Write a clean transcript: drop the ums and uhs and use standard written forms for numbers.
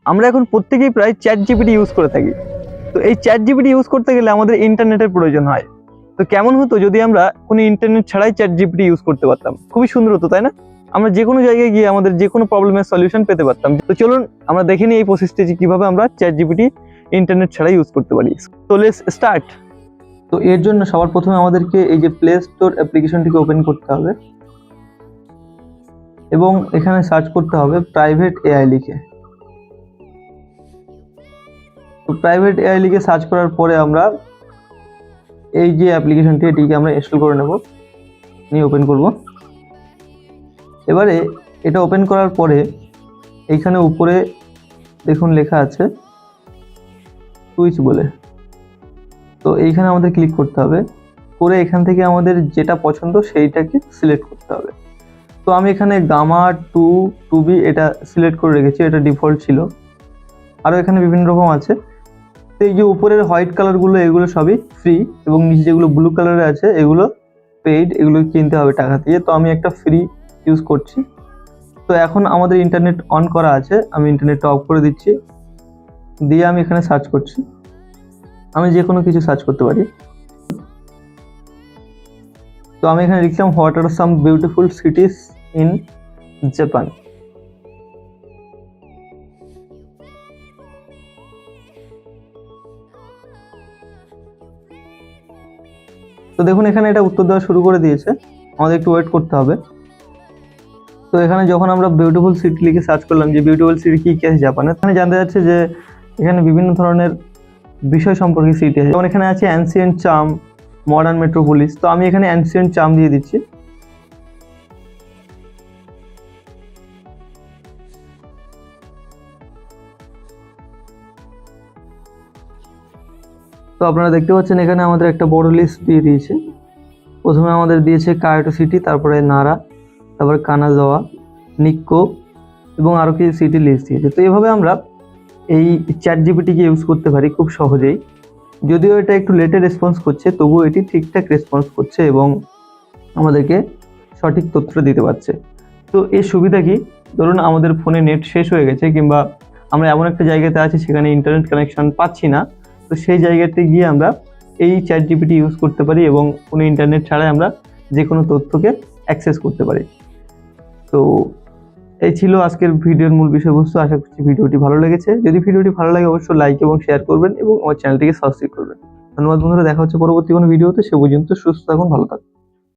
আমরা এখন প্রত্যেকেই প্রায় চ্যাট জিপিটি ইউজ করে থাকি। তো এই চ্যাট জিপিটি ইউজ করতে গেলে আমাদের ইন্টারনেটের প্রয়োজন হয়। তো কেমন হতো যদি আমরা কোনো ইন্টারনেট ছাড়াই চ্যাট জিপিটি ইউজ করতে পারতাম? খুবই সুন্দর হতো, তাই না? আমরা যে কোনো জায়গায় গিয়ে আমাদের যে কোনো প্রবলেমের সলিউশন পেতে পারতাম। তো চলুন আমরা দেখে নিই এই প্রসেসটি যে কিভাবে আমরা চ্যাট জিপিটি ইন্টারনেট ছাড়াই ইউজ করতে পারি। তো লেটস স্টার্ট। তো এর জন্য সবার প্রথমে আমাদেরকে এই যে প্লে স্টোর অ্যাপ্লিকেশনটিকে ওপেন করতে হবে এবং এখানে সার্চ করতে হবে প্রাইভেট এআই লিখে। তো প্রাইভেট এআই লিখে সার্চ করার পরে আমরা এই যে অ্যাপ্লিকেশনটি এটিকে আমরা ইনস্টল করে নেব, নিয়ে ওপেন করব। এবারে এটা ওপেন করার পরে এইখানে উপরে দেখুন লেখা আছে সুইচ বলে। তো এইখানে আমাদের ক্লিক করতে হবে, করে এখান থেকে আমাদের যেটা পছন্দ সেইটাকে সিলেক্ট করতে হবে। তো আমি এখানে গামা 2B এটা সিলেক্ট করে রেখেছি, এটা ডিফল্ট ছিল। আরও এখানে বিভিন্ন রকম আছে। তো এই যে উপরের হোয়াইট কালারগুলো এগুলো সবই ফ্রি এবং নিচে যেগুলো ব্লু কালারে আছে এগুলো পেইড, এগুলো কিনতে হবে টাকা দিয়ে। তো আমি একটা ফ্রি ইউজ করছি। তো এখন আমাদের ইন্টারনেট অন করা আছে, আমি ইন্টারনেটটা অফ করে দিচ্ছি, দিয়ে আমি এখানে সার্চ করছি। আমি যে কোনো কিছু সার্চ করতে পারি। তো আমি এখানে লিখলাম what are some beautiful cities in Japan. তো দেখুন এখানে এটা উত্তর দেওয়া শুরু করে দিয়েছে, আমাদের একটু ওয়েট করতে হবে। তো এখানে যখন আমরা বিউটিফুল সিটি লিখে সার্চ করলাম যে বিউটিফুল সিটি কি কি আছে জাপানে, এখানে জানতে যাচ্ছে যে এখানে বিভিন্ন ধরনের বিষয় সম্পর্কে সিটি আছে। যেমন এখানে আছে অ্যানসিয়েন্ট চার্ম, মডার্ন মেট্রোপলিস। তো আমি এখানে অ্যানসিয়েন্ট চার্ম দিয়ে দিচ্ছি। তো আপনারা দেখতে পাচ্ছেন এখানে আমাদের একটা বড় লিস্ট দিয়ে দিয়েছে। প্রথমে আমাদের দিয়েছে কায়োটো সিটি, তারপরে নারা, তারপরে কানাজাওয়া, নিক্কো এবং আরও কিছু সিটি লিস্ট দিয়েছে। তো এইভাবে আমরা এই চ্যাট জিপিটিকে ইউজ করতে পারি খুব সহজেই। যদিও এটা একটু লেটে রেসপন্স করছে, তবুও এটি ঠিকঠাক রেসপন্স করছে এবং আমাদেরকে সঠিক তথ্য দিতে পারছে। তো এর সুবিধা কি, ধরুন আমাদের ফোনে নেট শেষ হয়ে গেছে কিংবা আমরা এমন একটা জায়গাতে আছি সেখানে ইন্টারনেট কানেকশন পাচ্ছি না, তো সেই জায়গাতে গিয়ে আমরা এই চ্যাট জিপিটি ইউজ করতে পারি এবং কোনো ইন্টারনেট ছাড়াই আমরা যে কোনো তথ্যকে অ্যাক্সেস করতে পারি। তো এই ছিল আজকের ভিডিওর মূল বিষয়বস্তু। আশা করছি ভিডিওটি ভালো লেগেছে। যদি ভিডিওটি ভালো লাগে অবশ্যই লাইক এবং শেয়ার করবেন এবং আমার চ্যানেলটিকে সাবস্ক্রাইব করবেন। ধন্যবাদ বন্ধুরা, দেখা হচ্ছে পরবর্তী কোনো ভিডিওতে। সে পর্যন্ত সুস্থ থাকুন, ভালো থাকুন।